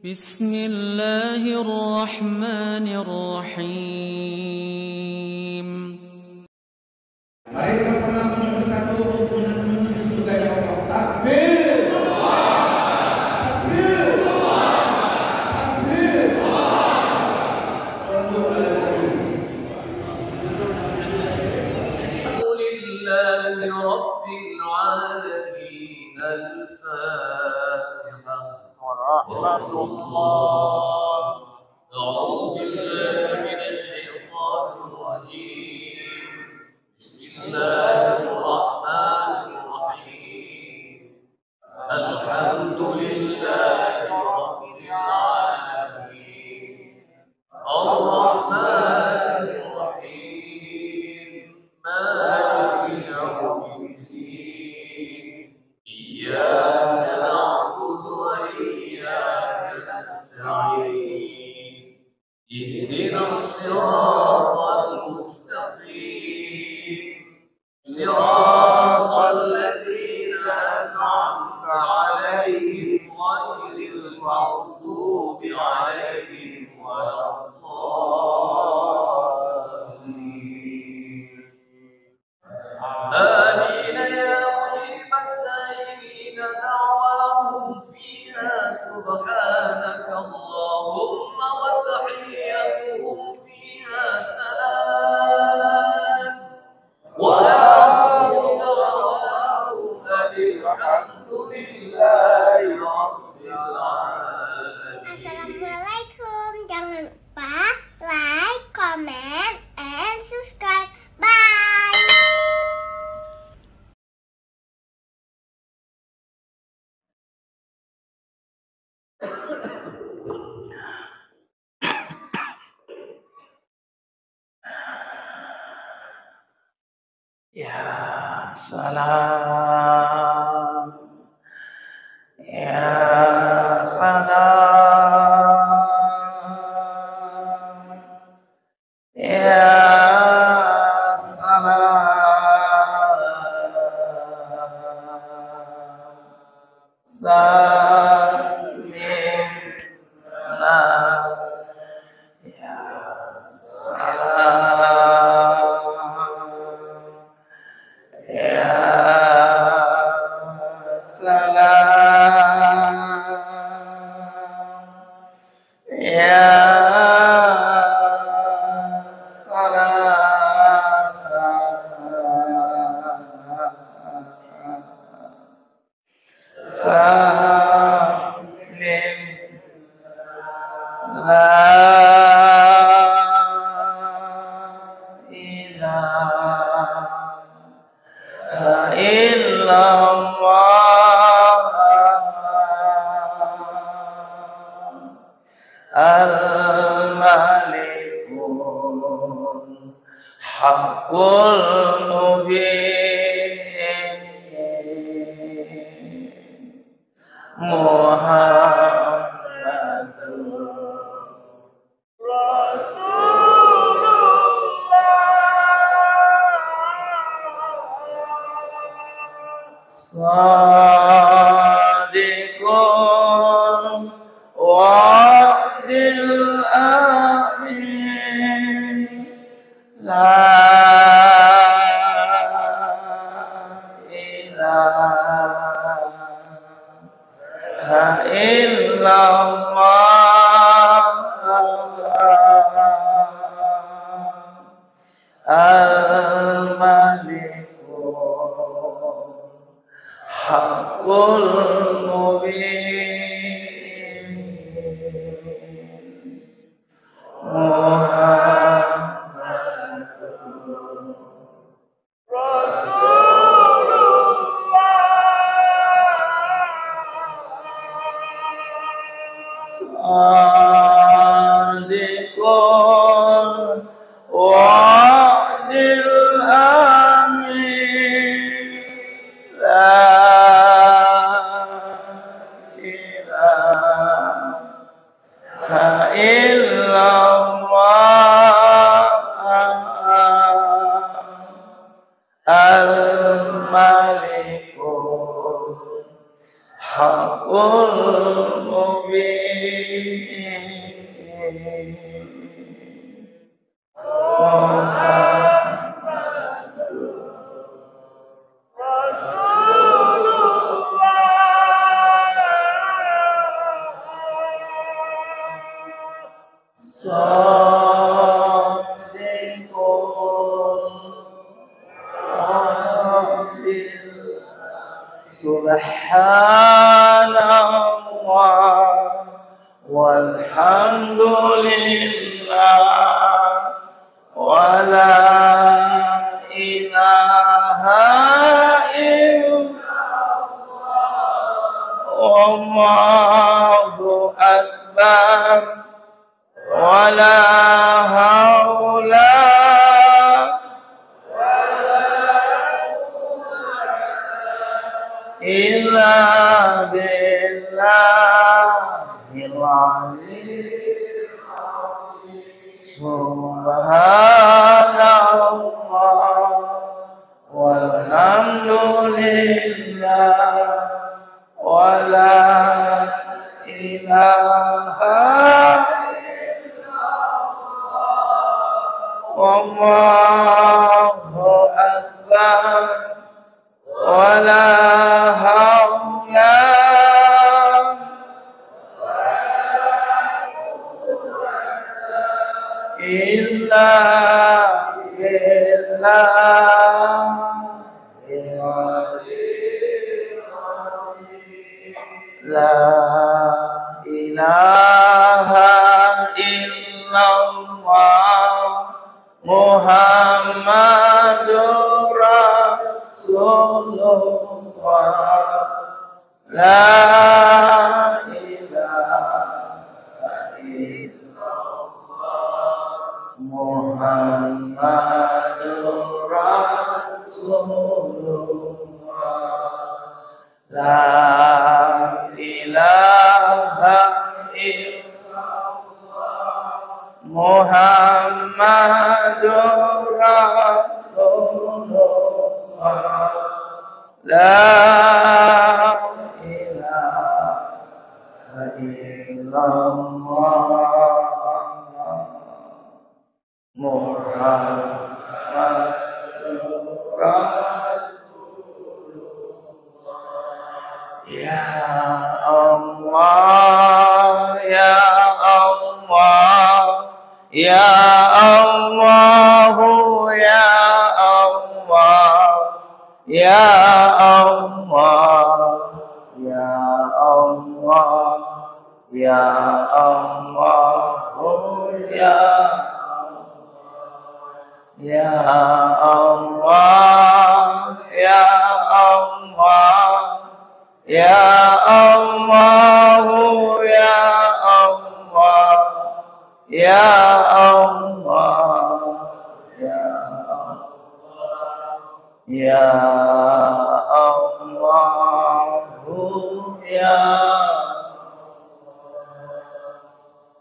بسم الله الرحمن الرحيم. Mari sama-sama menyebut satu menuju surga ya Allah. Takbir. Takbir. Takbir. Sallu ala nabi. Alhamdulillahi rabbil alamin. Al-Fatihah. Warahmatullah. A'udzu billahi minasy syaithanir rajim. Bismillahirrahmanirrahim. Alhamdulillahi rabbil alamin. Ar-Rahmanir Rahim. Maliki yaumiddin. Iyyaka na'budu wa iyyaka nasta'in. Ihdinas siratal mustaqim. Siratal ladzina an'amta 'alaihim ghairil maghdubi 'alaihim waladdallin. آمين يا مجيب السائلين دعواهم فيها سبحانك اللهم وتحيتهم فيها سلام وآخر دعواهم أن الحمد لله رب العالمين. Assalamualaikum. Jangan lupa like, comment, and subscribe. Bye. Ya salam, ya salam, ya salam, salimna, ya salam. Ya salam, ya salam, salim, la ilaha illallah al-malikul haqqul mubin Muhammadur Sadiqun wa'dil amin. La ilaha illallah al-malikul haqqul mubin Muhammadur Sadiqun wa'dil amin. La ilaha illallah al-malikul haqqul mubin Subhanallah walhamdulillah wa la ilaha illallah wallahu akbar wa la haula illa billahil aliyyil azim. Subhanallah walhamdulillah wa la ilaha illallah wallahu akbar wa la haula illa billahil aliyyil azim. La ilaha illallah Muhammadur Rasulullah. La ilaha illallah Muhammadur Rasulullah. La ilaha illallah Muhammadur Rasulullah. La ilaha illallah Muhammadur Rasulullah. Ya Allah, ya Allah, ya Allah, ya Allah, ya Allah, ya Allah, ya Allah, ya ya Allah, ya Allah, ya Allah, ya Allah, ya Allah, ya ya Allah, ya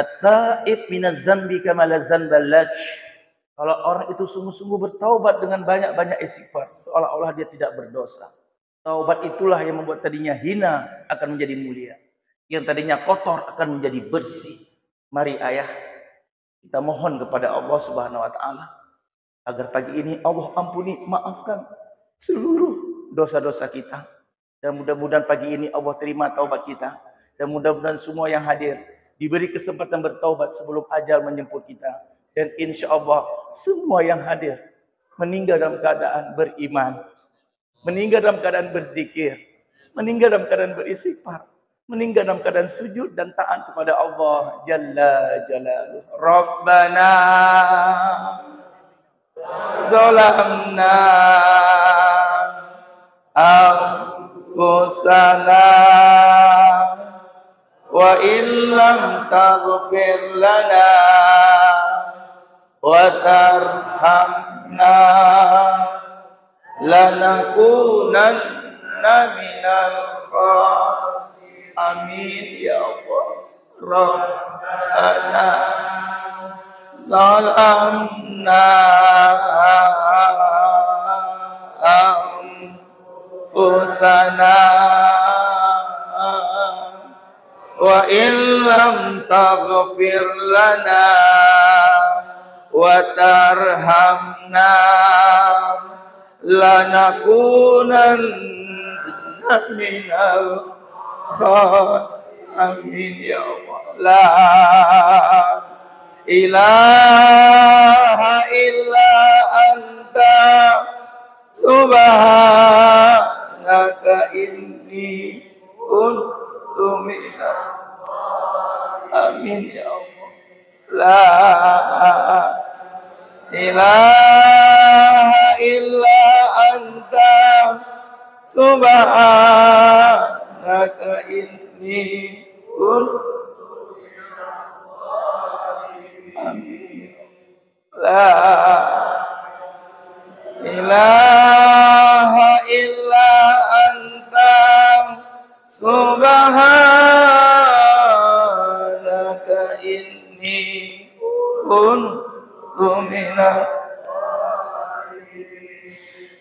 At-taib minaz zanbi kama la zanba lak. Kalau orang itu sungguh-sungguh bertaubat dengan banyak-banyak istighfar, seolah-olah dia tidak berdosa. Taubat itulah yang membuat tadinya hina akan menjadi mulia, yang tadinya kotor akan menjadi bersih. Mari ayah, kita mohon kepada Allah Subhanahu wa taala agar pagi ini Allah ampuni, maafkan seluruh dosa-dosa kita. Dan mudah-mudahan pagi ini Allah terima taubat kita. Dan mudah-mudahan semua yang hadir diberi kesempatan bertaubat sebelum ajal menjemput kita. Dan insya Allah semua yang hadir meninggal dalam keadaan beriman, meninggal dalam keadaan berzikir, meninggal dalam keadaan beristighfar, meninggal dalam keadaan sujud dan taat kepada Allah Jalla Jalaluh. Rabbana zalamna anfusana wa illam taghfir lana wa tarhamna lanakunanna minal khasirin. Amin ya Allah. Rabbana zalamna anfusana wa illam illam taghfir lana wa tarhamna lanakunanna minal khas. Amin ya Allah. La ilaha illa anta subhanaka inni kuntu minal. Amin ya Allah. La ilaha illa anta subhanaka inni kuntu. Amin. La ilaha illa anta subhanaka inni kuntu minal.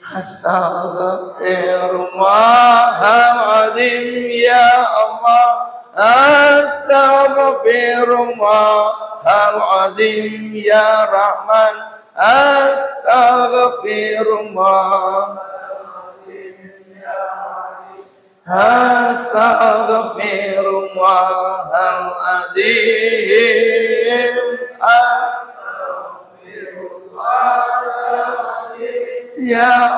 Astaghfirullahaladzim ya Allah. Astaghfirullahaladzim ya Rahman. Astaghfirullahaladzim ya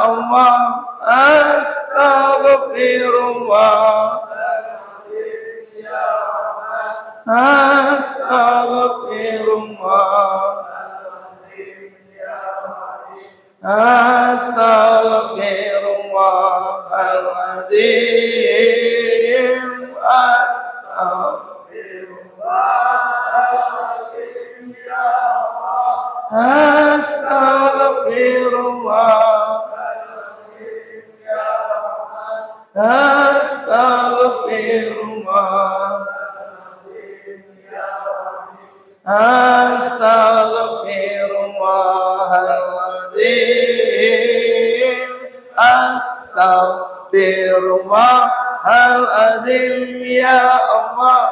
Allah. Astaghfirullahaladzim. Astaghfirullahaladzim ya Allah.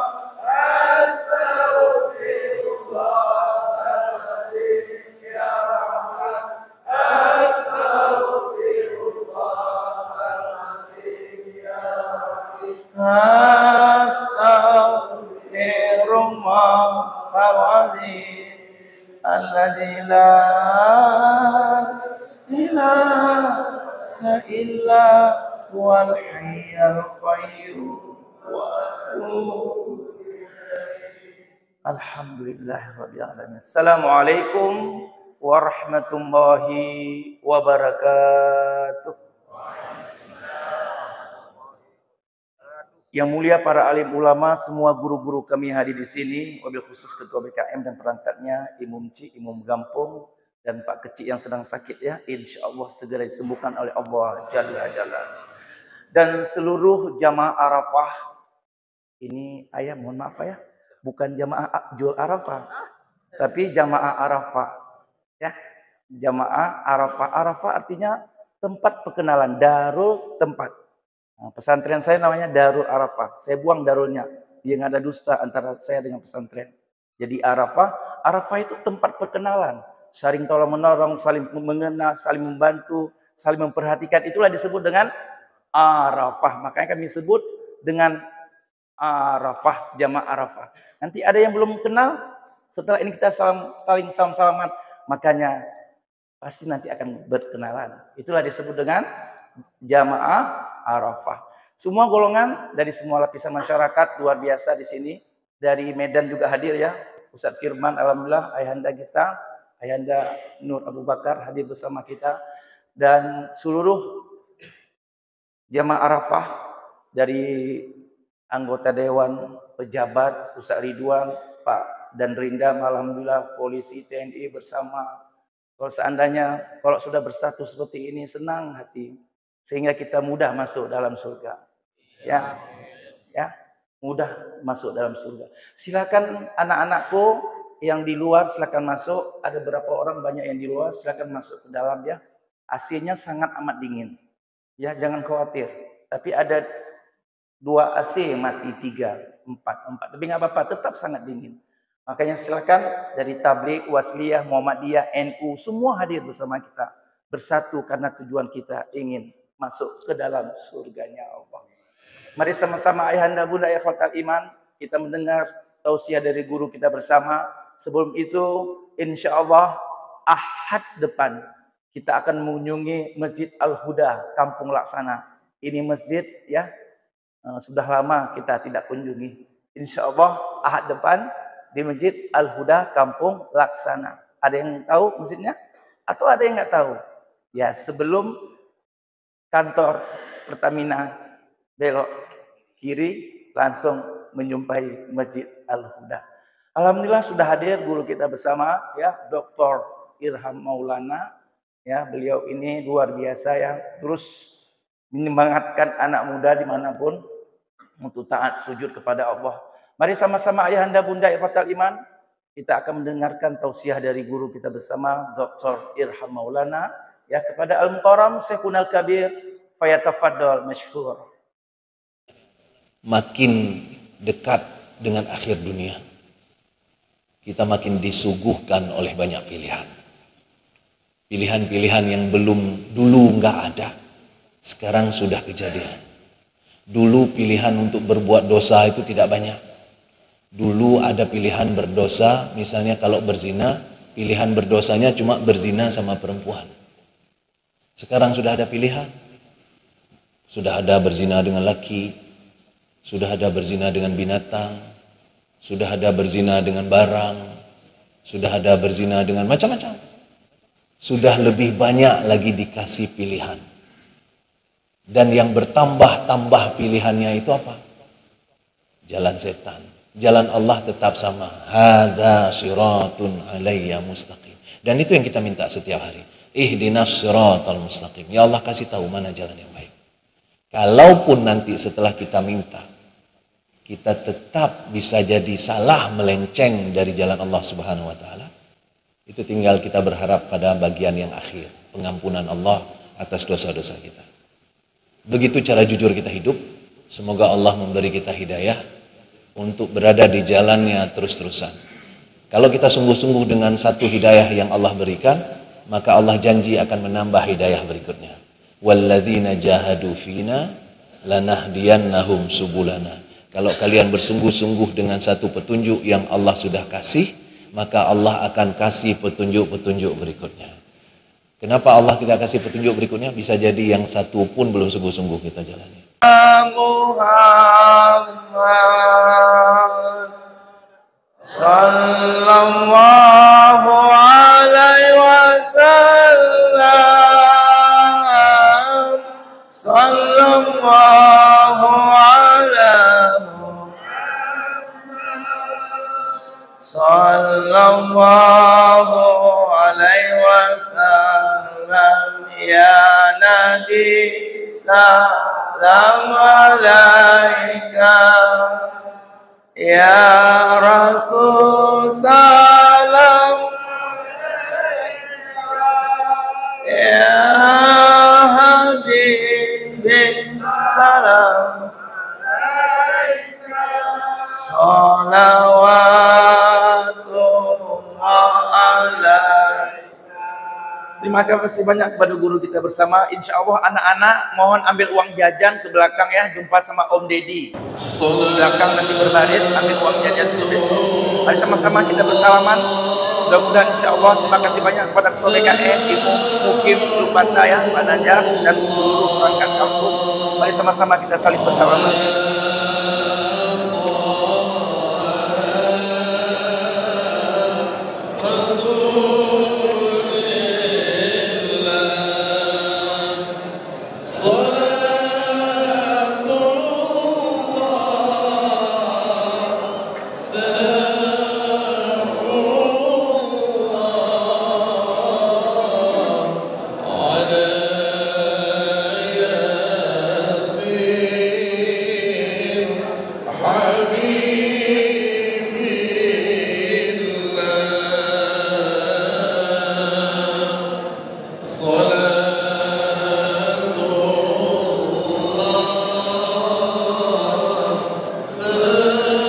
Astaghfirullahaladzim alladzi la ilaha illa huwal hayyul qayyum wa atubu ilaih. Alhamdulillahirabbil alamin. Assalamualaikum warahmatullahi wabarakatuh. Yang mulia para alim ulama, semua guru-guru kami hadir di sini, wabil khusus Ketua BKM dan perangkatnya, Imum Ci, Imum Gampung, dan Pak Kecik yang sedang sakit ya, insya Allah segera disembuhkan oleh Allah Jalla Jalla. Dan seluruh jamaah Arafah, ini ayah mohon maaf ya, bukan jamaah Jul Arafah, tapi jamaah Arafah, ya, jamaah Arafah. Arafah artinya tempat perkenalan, darul tempat. Nah, pesantren saya namanya Darul Arafah. Saya buang darulnya, biar nggak ada dusta antara saya dengan pesantren. Jadi Arafah itu tempat perkenalan, saling tolong menolong, saling mengenal, saling membantu, saling memperhatikan. Itulah disebut dengan Arafah. Makanya kami sebut dengan Arafah, jamaah Arafah. Nanti ada yang belum kenal, setelah ini kita saling salam-salaman, makanya pasti nanti akan berkenalan. Itulah disebut dengan jamaah Arafah. Semua golongan dari semua lapisan masyarakat luar biasa di sini. Dari Medan juga hadir ya. Ustadz Firman, alhamdulillah, ayahanda kita, ayahanda Nur Abu Bakar hadir bersama kita. Dan seluruh jamaah Arafah dari anggota dewan, pejabat, Ustadz Ridwan, Pak dan Rindam, alhamdulillah, polisi, TNI bersama. Kalau seandainya, kalau sudah bersatu seperti ini, senang hati. Sehingga kita mudah masuk dalam surga. Ya, mudah masuk dalam surga. Silakan anak-anakku yang di luar silakan masuk. Ada beberapa orang banyak yang di luar, silakan masuk ke dalam ya. AC-nya sangat amat dingin. Ya, jangan khawatir. Tapi ada 2 AC mati 3. 4. Tapi nggak apa-apa, tetap sangat dingin. Makanya silakan dari Tabligh, Wasliyah, Muhammadiyah, NU, semua hadir bersama kita. Bersatu karena tujuan kita ingin masuk ke dalam surganya Allah. Mari sama-sama ayahanda bunda ikhwatal iman, kita mendengar tausiah dari guru kita bersama. Sebelum itu, insya Allah Ahad depan kita akan mengunjungi Masjid Al-Huda, Kampung Laksana. Ini masjid ya, sudah lama kita tidak kunjungi. Insya Allah Ahad depan di Masjid Al-Huda, Kampung Laksana. Ada yang tahu masjidnya? Atau ada yang nggak tahu? Ya, sebelum kantor Pertamina belok kiri langsung menjumpai Masjid Al-Huda. Alhamdulillah sudah hadir guru kita bersama ya, Dr. Irham Maulana. Ya, beliau ini luar biasa yang terus menyemangatkan anak muda dimanapun untuk taat sujud kepada Allah. Mari sama-sama ayahanda bunda ikhwatal iman, kita akan mendengarkan tausiah dari guru kita bersama Dr. Irham Maulana ya, kepada Al-Mukarram Syekhul Kabir fayatafaddal masyhur. Makin dekat dengan akhir dunia, kita makin disuguhkan oleh banyak pilihan. Pilihan-pilihan yang dulu nggak ada, sekarang sudah kejadian. Dulu pilihan untuk berbuat dosa itu tidak banyak. Dulu ada pilihan berdosa, misalnya kalau berzina, pilihan berdosanya cuma berzina sama perempuan. Sekarang sudah ada pilihan. Sudah ada berzina dengan laki, sudah ada berzina dengan binatang, sudah ada berzina dengan barang, sudah ada berzina dengan macam-macam. Sudah lebih banyak lagi dikasih pilihan. Dan yang bertambah-tambah pilihannya itu apa? Jalan setan. Jalan Allah tetap sama. Hadza shiratun alayya mustaqim. Dan itu yang kita minta setiap hari. Ihdinas shiratal mustaqim. Ya Allah, kasih tahu mana jalan yang baik. Kalaupun nanti setelah kita minta, kita tetap bisa jadi salah melenceng dari jalan Allah Subhanahu wa taala, itu tinggal kita berharap pada bagian yang akhir, pengampunan Allah atas dosa-dosa kita. Begitu cara jujur kita hidup. Semoga Allah memberi kita hidayah untuk berada di jalannya terus-terusan. Kalau kita sungguh-sungguh dengan satu hidayah yang Allah berikan, maka Allah janji akan menambah hidayah berikutnya. Walladzina jahadu fina lanahdiyannahum subulana. Kalau kalian bersungguh-sungguh dengan satu petunjuk yang Allah sudah kasih, maka Allah akan kasih petunjuk-petunjuk berikutnya. Kenapa Allah tidak kasih petunjuk berikutnya? Bisa jadi yang satu pun belum sungguh-sungguh kita jalani. Muhammad sallallahu alaihi wasallam, sallallahu alaihi, sallallahu alaihi wasallam, ya Nabi salam alaika, ya Rasul salam alaika, ya Habib salam alaika, salawatullah alaika. Terima kasih banyak kepada guru kita bersama. Insya Allah anak-anak mohon ambil uang jajan ke belakang ya. Jumpa sama Om Deddy. Ke belakang nanti berbaris ambil uang jajan besok. Mari sama-sama kita bersalaman. Mudah-mudahan insya Allah. Terima kasih banyak kepada Ketua BKN, Ibu Mukim, Ibu Bandaya, Pak Najar, dan seluruh perangkat kampung. Mari sama-sama kita saling bersalaman. Salam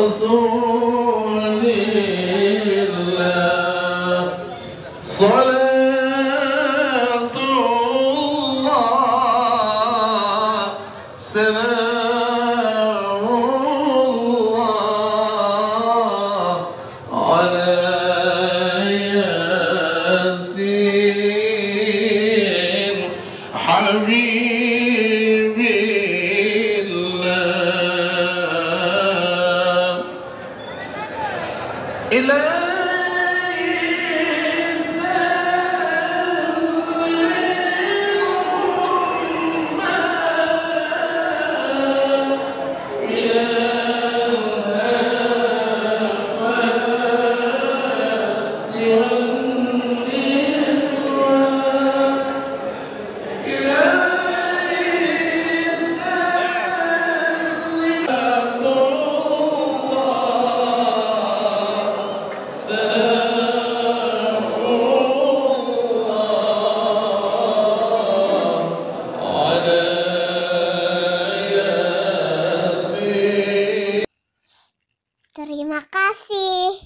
رسول الله صلاة الله سلام الله على ياسين حبيب الله Terima kasih.